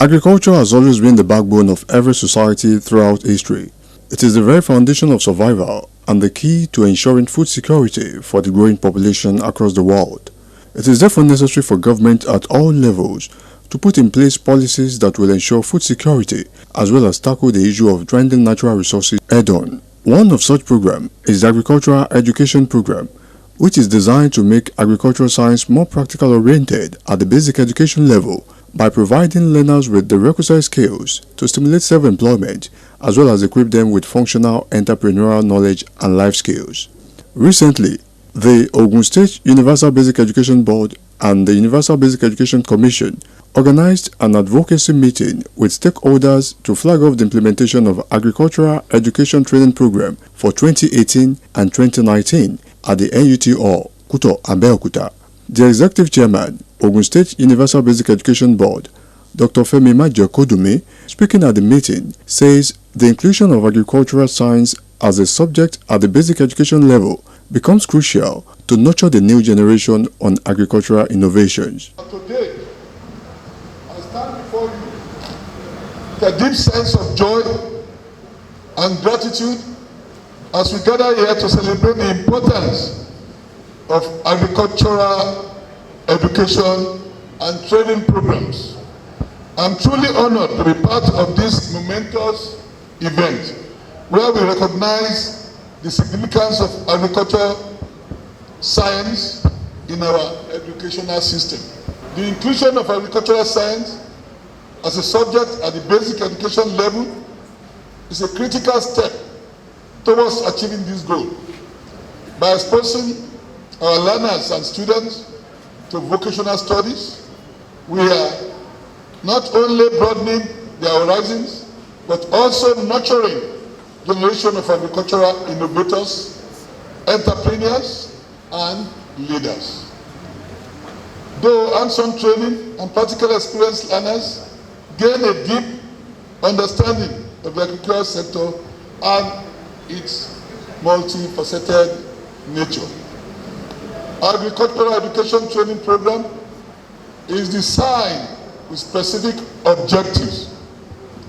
Agriculture has always been the backbone of every society throughout history. It is the very foundation of survival and the key to ensuring food security for the growing population across the world. It is therefore necessary for government at all levels to put in place policies that will ensure food security as well as tackle the issue of dwindling natural resources head-on. One of such programs is the Agricultural Education Program, which is designed to make agricultural science more practical oriented at the basic education level by providing learners with the requisite skills to stimulate self-employment as well as equip them with functional entrepreneurial knowledge and life skills. Recently, the Ogun State Universal Basic Education Board and the Universal Basic Education Commission organized an advocacy meeting with stakeholders to flag off the implementation of Agricultural Education Training Program for 2018 and 2019 at the NUT Hall, Kuto, Abeokuta. The Executive Chairman, Ogun State Universal Basic Education Board, Dr. Femi Majokodumi, speaking at the meeting, says the inclusion of agricultural science as a subject at the basic education level becomes crucial to nurture the new generation on agricultural innovations. Today, I stand before you with a deep sense of joy and gratitude as we gather here to celebrate the importance of agricultural education and training programs. I'm truly honored to be part of this momentous event where we recognize the significance of agricultural science in our educational system. The inclusion of agricultural science as a subject at the basic education level is a critical step towards achieving this goal. By exposing our learners and students to vocational studies, we are not only broadening their horizons, but also nurturing generation of agricultural innovators, entrepreneurs, and leaders. Though hands-on training and practical experience learners gain a deep understanding of the agricultural sector and its multifaceted nature. Agricultural Education Training Program is designed with specific objectives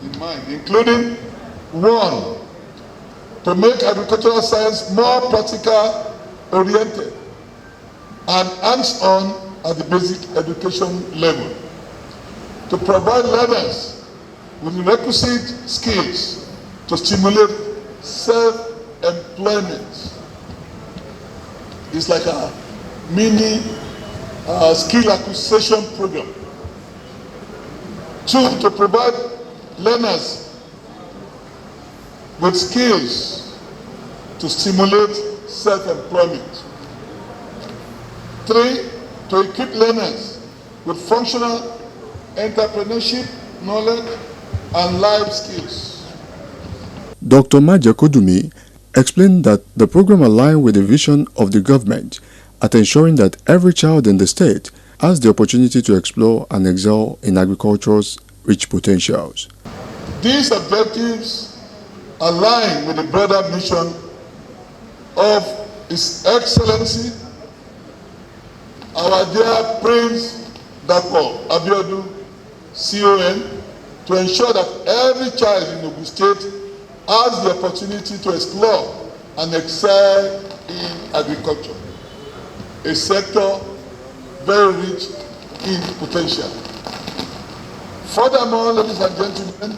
in mind, including 1, to make agricultural science more practical oriented and hands-on at the basic education level, to provide learners with the requisite skills to stimulate self-employment. It's like a mini skill acquisition program. 2, to provide learners with skills to stimulate self-employment. 3, to equip learners with functional entrepreneurship knowledge and life skills. Dr. Majokodumi explained that the program aligned with the vision of the government at ensuring that every child in the state has the opportunity to explore and excel in agriculture's rich potentials. These objectives align with the broader mission of His Excellency, our dear Prince Dapo Abiodun, CON, to ensure that every child in Ogun State has the opportunity to explore and excel in agriculture, a sector very rich in potential. Furthermore, ladies and gentlemen,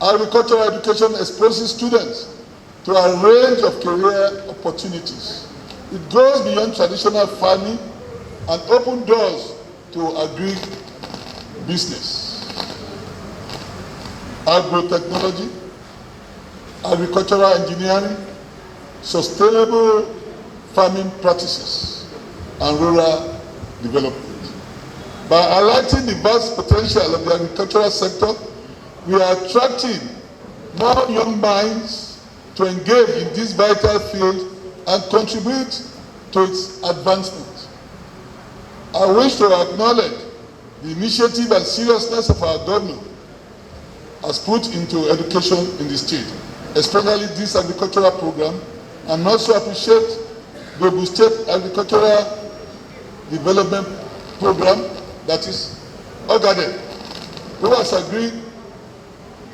agricultural education exposes students to a range of career opportunities. It goes beyond traditional farming and opens doors to agri-business, agrotechnology, agricultural engineering, sustainable farming practices, and rural development. By highlighting the vast potential of the agricultural sector, we are attracting more young minds to engage in this vital field and contribute to its advancement. I wish to acknowledge the initiative and seriousness of our government has put into education in the state, especially this agricultural program, and also appreciate the Ogun State Agricultural Development Program, that is OGADE, who has agreed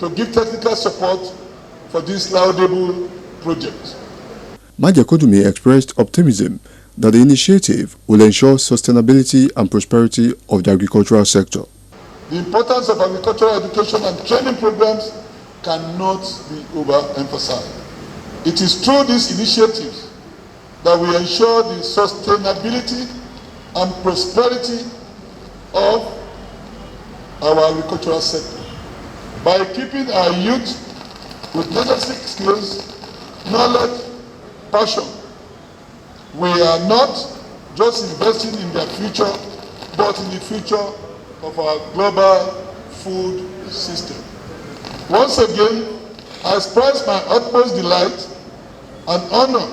to give technical support for this laudable project. Majakodumi expressed optimism that the initiative will ensure sustainability and prosperity of the agricultural sector. The importance of agricultural education and training programs cannot be overemphasized. It is through these initiatives that we ensure the sustainability and prosperity of our agricultural sector. By equipping our youth with necessary skills, knowledge, passion, we are not just investing in their future, but in the future of our global food system. Once again, I express my utmost delight and honor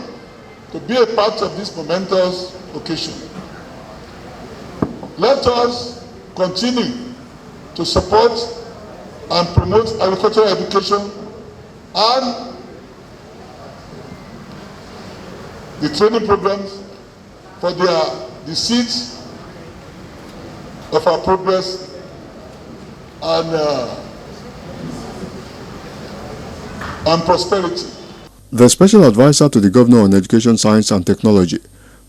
to be a part of this momentous occasion. Let us continue to support and promote agricultural education and the training programs, for they are the seeds of our progress and prosperity. The Special Advisor to the Governor on Education, Science and Technology,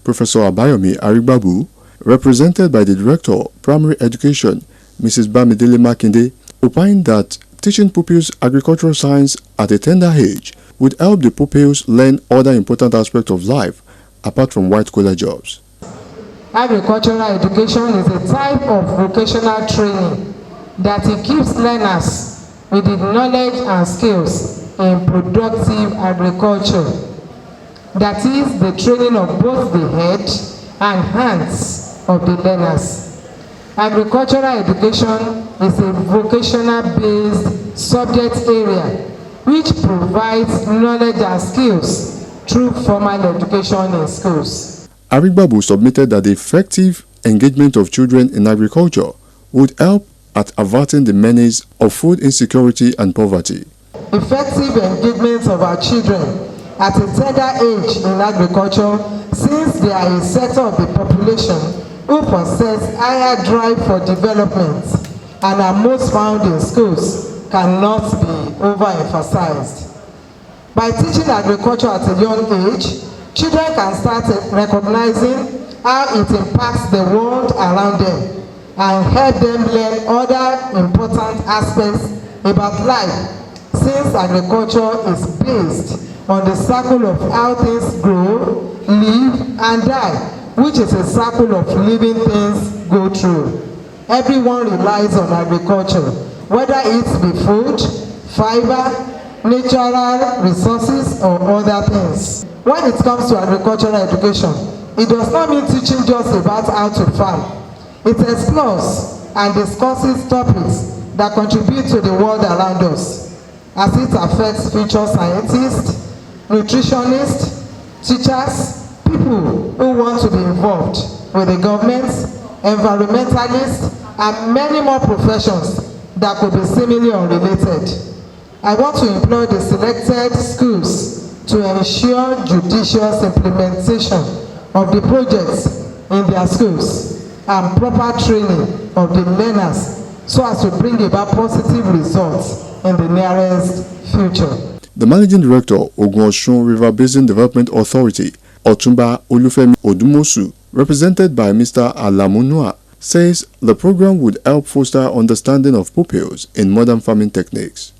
Professor Abayomi Arigbabu, represented by the Director, Primary Education, Mrs. Bamidele Makinde, opined that teaching pupils agricultural science at a tender age would help the pupils learn other important aspects of life apart from white-collar jobs. Agricultural education is a type of vocational training that equips learners with the knowledge and skills in productive agriculture. That is the training of both the head and hands of the learners. Agricultural education is a vocational-based subject area which provides knowledge and skills through formal education in schools. Arigbabu submitted that the effective engagement of children in agriculture would help at averting the menace of food insecurity and poverty. Effective engagement of our children at a tender age in agriculture, since they are a sector of the population who possess higher drive for development and are most found in schools, cannot be overemphasized. By teaching agriculture at a young age, children can start recognizing how it impacts the world around them and help them learn other important aspects about life, since agriculture is based on the cycle of how things grow, live, and die, which is a cycle of living things go through. Everyone relies on agriculture, whether it be food, fiber, natural resources, or other things. When it comes to agricultural education, it does not mean teaching just about how to farm. It explores and discusses topics that contribute to the world around us, as it affects future scientists, nutritionists, teachers, people who want to be involved with the government, environmentalists, and many more professions that could be seemingly unrelated. I want to employ the selected schools to ensure judicious implementation of the projects in their schools and proper training of the learners so as to bring about positive results in the nearest future. The Managing Director, Ogun Osun River Basin Development Authority, Otumba Olufemi Odumosu, represented by Mr. Alamunua, says the program would help foster understanding of pupils in modern farming techniques.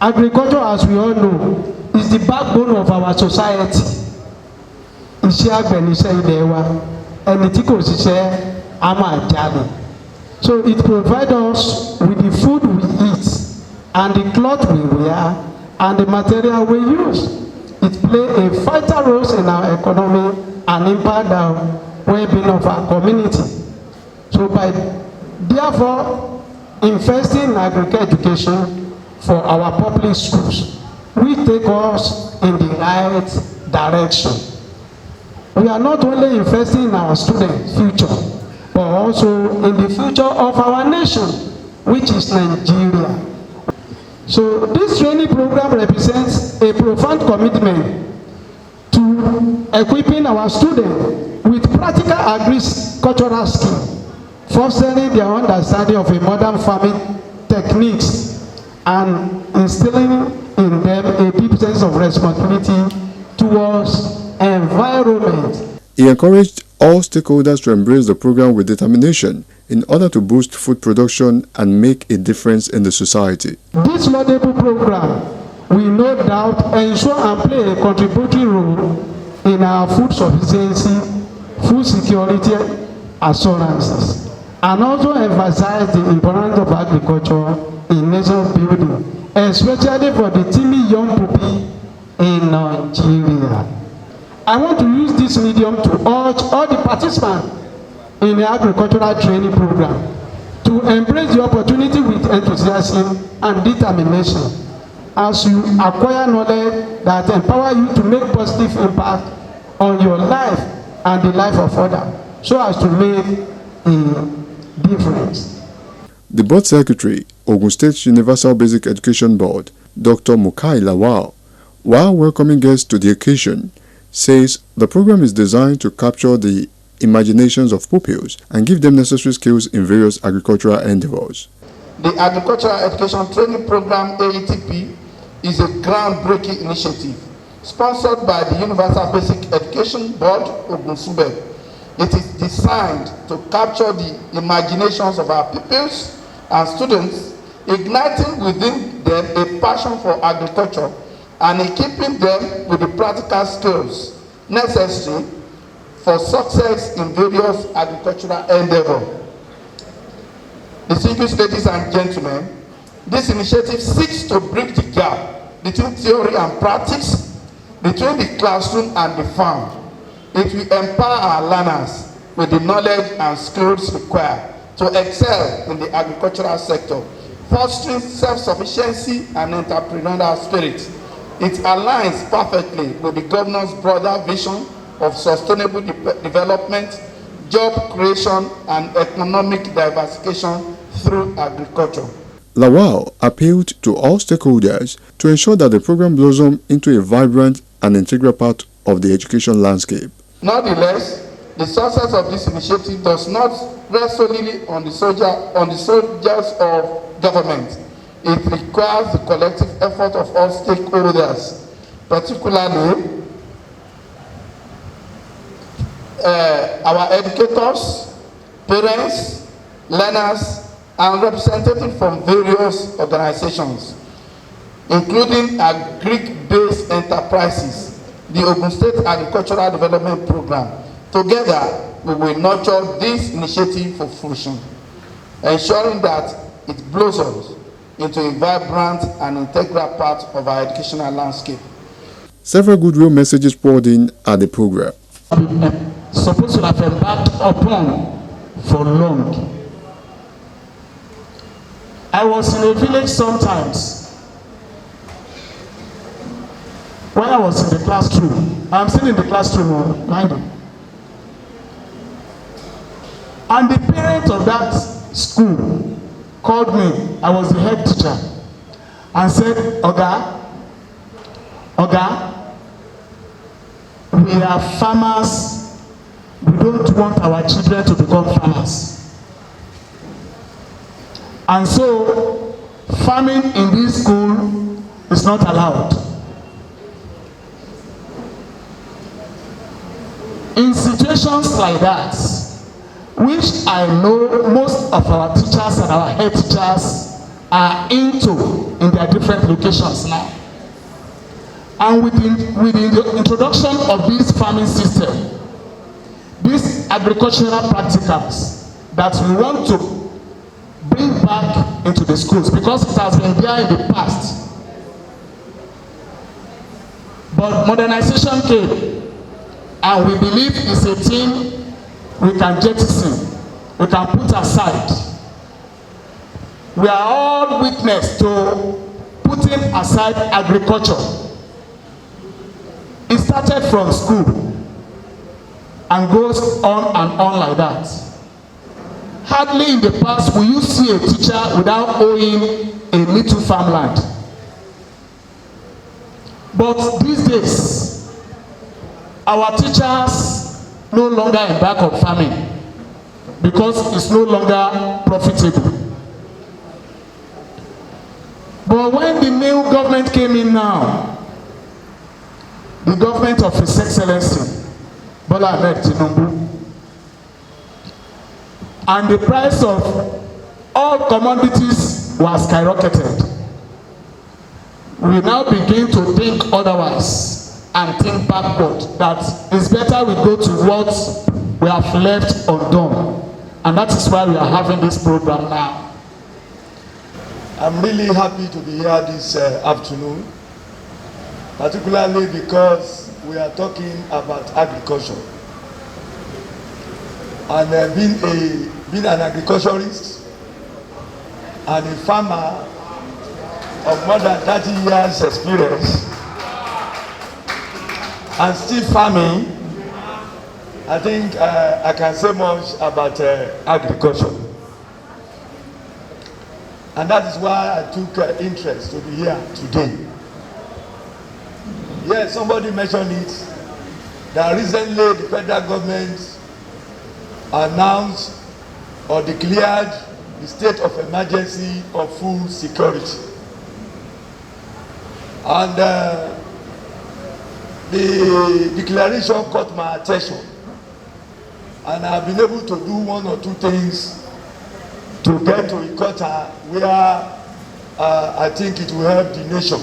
Agriculture, as we all know, is the backbone of our society. Iṣẹ́ àgbẹ̀ ni iṣẹ́ ilé wa, ẹni tí kò ṣiṣẹ́ á máa jalè. So it provides us with the food we eat and the cloth we wear and the material we use. It plays a vital role in our economy and impact the well-being of our community. So by therefore investing in agricultural education for our public schools, we take us in the right direction. We are not only investing in our students' future, but also in the future of our nation, which is Nigeria. So this training program represents a profound commitment to equipping our students with practical agricultural skills fostering their understanding of a modern farming techniques and instilling in them a deep sense of responsibility towards environment. He encouraged all stakeholders to embrace the program with determination in order to boost food production and make a difference in the society. This laudable program will no doubt ensure and play a contributory role in our food sufficiency, food security assurances, and also emphasize the importance of agriculture in nation building, especially for the teeny young people in Nigeria. I want to use this medium to urge all the participants in the agricultural training program to embrace the opportunity with enthusiasm and determination as you acquire knowledge that empower you to make positive impact on your life and the life of others, so as to make a difference. The board secretary, Ogun State Universal Basic Education Board, Dr. Mukai Lawal, while welcoming guests to the occasion, says the program is designed to capture the imaginations of pupils and give them necessary skills in various agricultural endeavors. The Agricultural Education Training Program AETP is a groundbreaking initiative sponsored by the Universal Basic Education Board, Ogun Subeb. It is designed to capture the imaginations of our pupils and students, igniting within them a passion for agriculture and equipping them with the practical skills necessary for success in various agricultural endeavors. Distinguished ladies and gentlemen, this initiative seeks to bridge the gap between theory and practice, between the classroom and the farm. It will empower our learners with the knowledge and skills required to excel in the agricultural sector, fostering self-sufficiency and entrepreneurial spirit. It aligns perfectly with the governor's broader vision of sustainable development, job creation, and economic diversification through agriculture. Lawal appealed to all stakeholders to ensure that the program blossom into a vibrant and integral part of the education landscape. Nonetheless, the success of this initiative does not rest solely on the soldiers of government. It requires the collective effort of all stakeholders, particularly our educators, parents, learners, and representatives from various organizations, including agric-based enterprises, the Ogun State Agricultural Development Program. Together, we will nurture this initiative for fruition, ensuring that it blossoms into a vibrant and integral part of our educational landscape. Several goodwill messages poured in at the program. Supposed to have embarked upon for long. I was in a village sometimes. When I was in the classroom, I'm still in the classroom, minding. And the parent of that school called me. I was the head teacher, and said, Oga, we are farmers. We don't want our children to become farmers. And so, farming in this school is not allowed. In situations like that, which I know most of our teachers and our head teachers are into in their different locations now. And with the introduction of this farming system, these agricultural practicals that we want to bring back into the schools, because it has been there in the past. But modernization came, and we believe it's a thing we can jettison, we can put aside. We are all witness to putting aside agriculture. It started from school and goes on and on like that. Hardly in the past will you see a teacher without owning a little farmland. But these days, our teachers no longer embark on farming. because it's no longer profitable. But when the new government came in now, the government of His Excellency Bola Ahmed Tinubu, and the price of all commodities was skyrocketed, we now begin to think otherwise and think backward, that it's better we go to what we have left undone. And that is why we are having this program now. I'm really happy to be here this afternoon, particularly because we are talking about agriculture. And being an agriculturist and a farmer of more than 30 years experience and still farming, I think I can say much about agriculture. And that is why I took interest to be here today. Yes, somebody mentioned it, that recently the federal government announced or declared the state of emergency of food security. And the declaration caught my attention. And I've been able to do one or two things to get to a quarter where I think it will help the nation.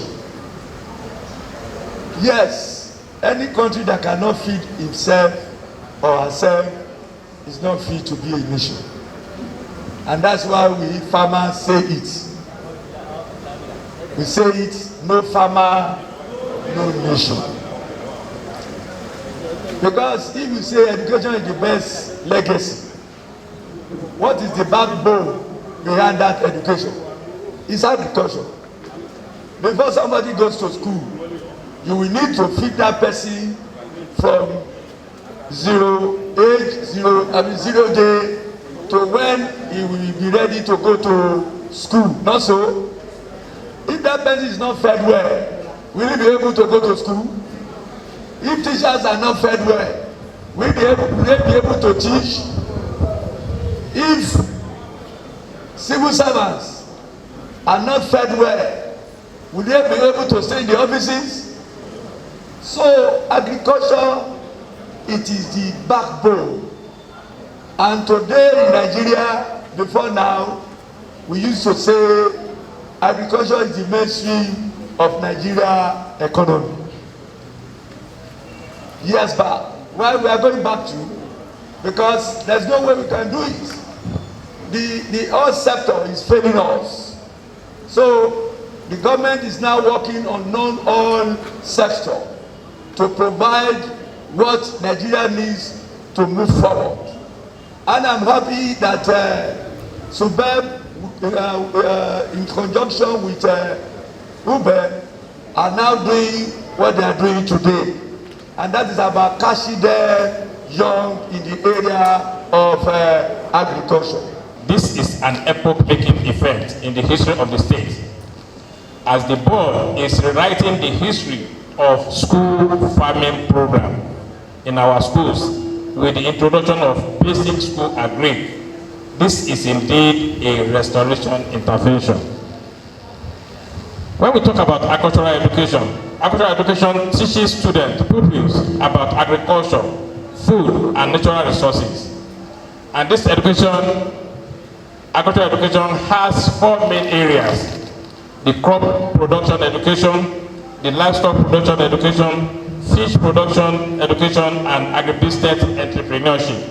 Yes, any country that cannot feed himself or herself is not fit to be a nation. And that's why we farmers say it. We say it, no farmer, no nation. Because if you say education is the best legacy, what is the backbone behind that education? It's agriculture. Before somebody goes to school, you will need to feed that person from 0 day to when he will be ready to go to school. Not so. If that person is not fed well, will he be able to go to school? If teachers are not fed well, will they be able to teach? If civil servants are not fed well, will they be able to stay in the offices? So agriculture, it is the backbone. And today in Nigeria, before now, we used to say agriculture is the mainstream of Nigeria economy. Years back, why we are going back to, because there's no way we can do it. The oil sector is failing us. So the government is now working on non-oil sector to provide what Nigeria needs to move forward. And I'm happy that Subeb, in conjunction with Ubec, are now doing what they are doing today. And that is about catching them young in the area of agriculture. This is an epoch-making event in the history of the state, as the board is rewriting the history of school farming program in our schools with the introduction of basic school agri. This is indeed a restoration intervention. When we talk about agricultural education teaches students, pupils about agriculture, food, and natural resources. And this agricultural education has 4 main areas: the crop production education, the livestock production education, fish production education, and agribusiness entrepreneurship.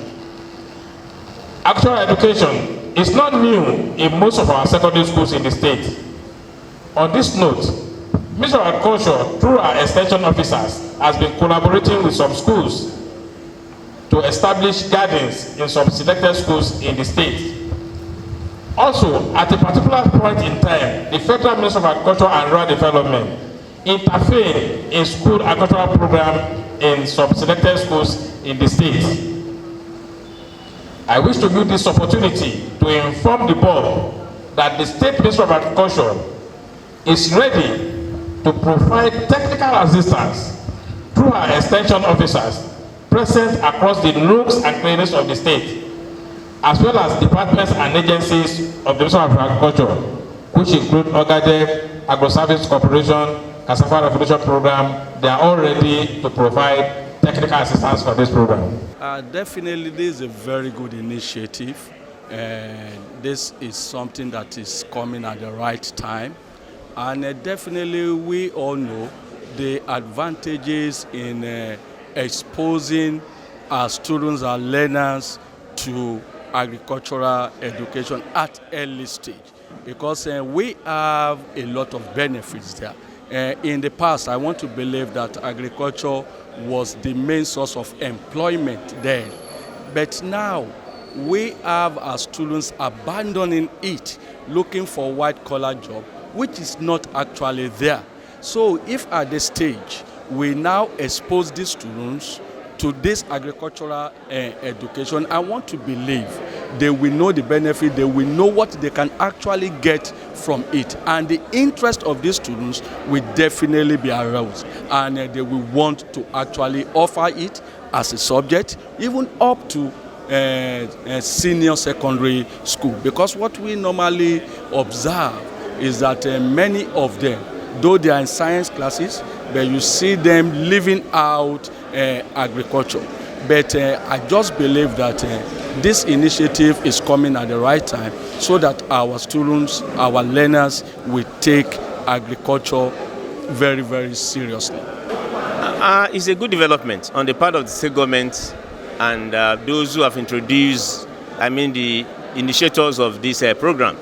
Agricultural education is not new in most of our secondary schools in the state. On this note, Ministry of Agriculture, through our extension officers, has been collaborating with some schools to establish gardens in some selected schools in the state. Also, at a particular point in time, the Federal Ministry of Agriculture and Rural Development intervened in school agricultural program in some selected schools in the state. I wish to use this opportunity to inform the board that the State Ministry of Agriculture is ready to provide technical assistance through our extension officers present across the nooks and crannies of the state as well as departments and agencies of the Ministry of Agriculture, which include Ogadec, Agro-Service Corporation, Cassava Revolution Program. They are all ready to provide technical assistance for this program. Definitely, this is a very good initiative. This is something that is coming at the right time. And definitely, we all know the advantages in exposing our students, our learners to agricultural education at early stage, because we have a lot of benefits there. In the past, I want to believe that agriculture was the main source of employment then. But now, we have our students abandoning it, looking for white-collar job, which is not actually there. So if at this stage, we now expose these students to this agricultural education, I want to believe they will know the benefit, they will know what they can actually get from it. And the interest of these students will definitely be aroused. And they will want to actually offer it as a subject, even up to senior secondary school. Because what we normally observe is that many of them, though they are in science classes, but you see them living out agriculture. But I just believe that this initiative is coming at the right time, so that our students, our learners will take agriculture very, very seriously. It's a good development on the part of the state government and those who have introduced, the initiators of this program,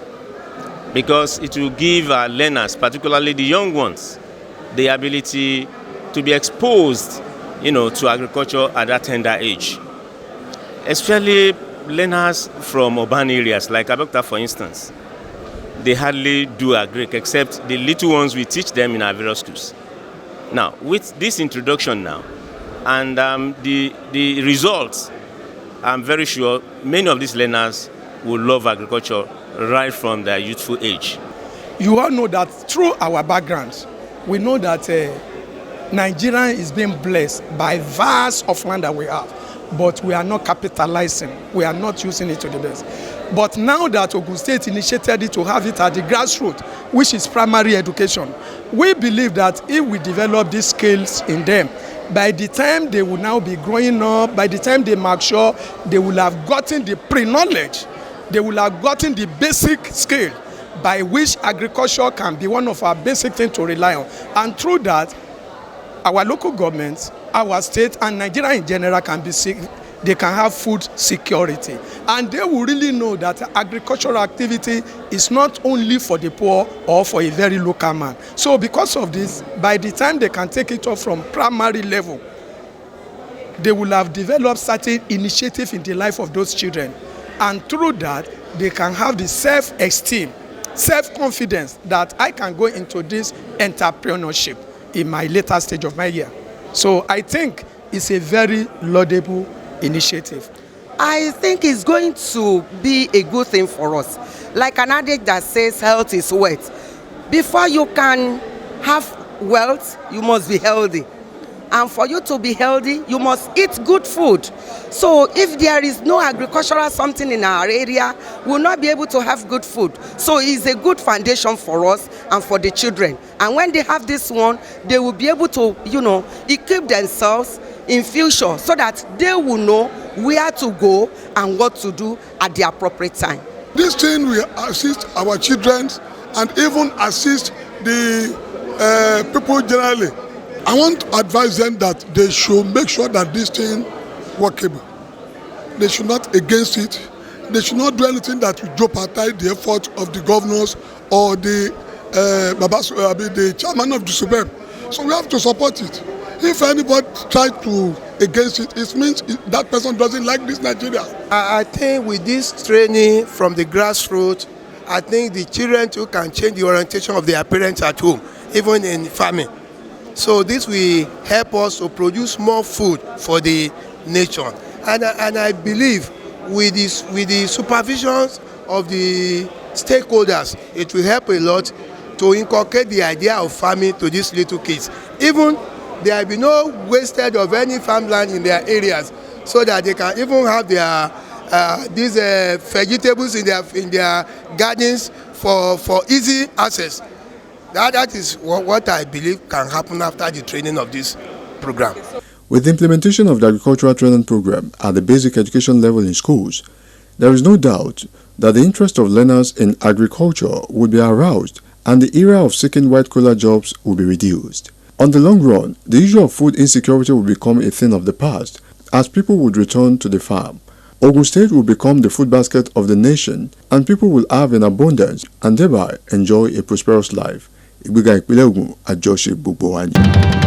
because it will give our learners, particularly the young ones, the ability to be exposed, to agriculture at that tender age. Especially learners from urban areas, like Advocacy, for instance. They hardly do agric, except the little ones we teach them in our various schools. Now, with this introduction now, and the results, I'm very sure many of these learners will love agriculture right from their youthful age. You all know that through our backgrounds, we know that Nigeria is being blessed by vast of land that we have, but we are not capitalizing. We are not using it to the best. But now that Ogun State initiated it to have it at the grassroots, which is primary education, we believe that if we develop these skills in them, by the time they will now be growing up, by the time they mature, they will have gotten the pre-knowledge, they will have gotten the basic skill by which agriculture can be one of our basic things to rely on. And through that, our local governments, our state, and Nigeria in general can be they can have food security. And they will really know that agricultural activity is not only for the poor or for a very local man. So because of this, by the time they can take it up from primary level, they will have developed certain initiative in the life of those children. And through that, they can have the self-esteem, self-confidence that I can go into this entrepreneurship in my later stage of my year. So I think it's a very laudable initiative. I think it's going to be a good thing for us. Like an adage that says health is wealth. Before you can have wealth, you must be healthy. And for you to be healthy, you must eat good food. So if there is no agricultural something in our area, we will not be able to have good food. So it's a good foundation for us and for the children. And when they have this one, they will be able to, equip themselves in future so that they will know where to go and what to do at the appropriate time. This thing will assist our children and even assist the people generally. I want to advise them that they should make sure that this thing workable. They should not against it. They should not do anything that will jeopardize the effort of the governors or the chairman of the Subeb. So we have to support it. If anybody tries to against it, it means that person doesn't like this Nigeria. I think with this training from the grassroots, I think the children too can change the orientation of their parents at home, even in farming. So this will help us to produce more food for the nation. And I believe with the supervisions of the stakeholders, it will help a lot to inculcate the idea of farming to these little kids. Even there will be no wastage of any farmland in their areas, so that they can even have their these vegetables in their gardens for easy access. That is what I believe can happen after the training of this program. With the implementation of the agricultural training program at the basic education level in schools, there is no doubt that the interest of learners in agriculture would be aroused and the era of seeking white-collar jobs will be reduced. On the long run, the issue of food insecurity will become a thing of the past as people would return to the farm. Ogun State will become the food basket of the nation and people will have in abundance and thereby enjoy a prosperous life. Ìgbéga ìpínlẹ̀ Ògùn àjọṣe gbogbo wa ni.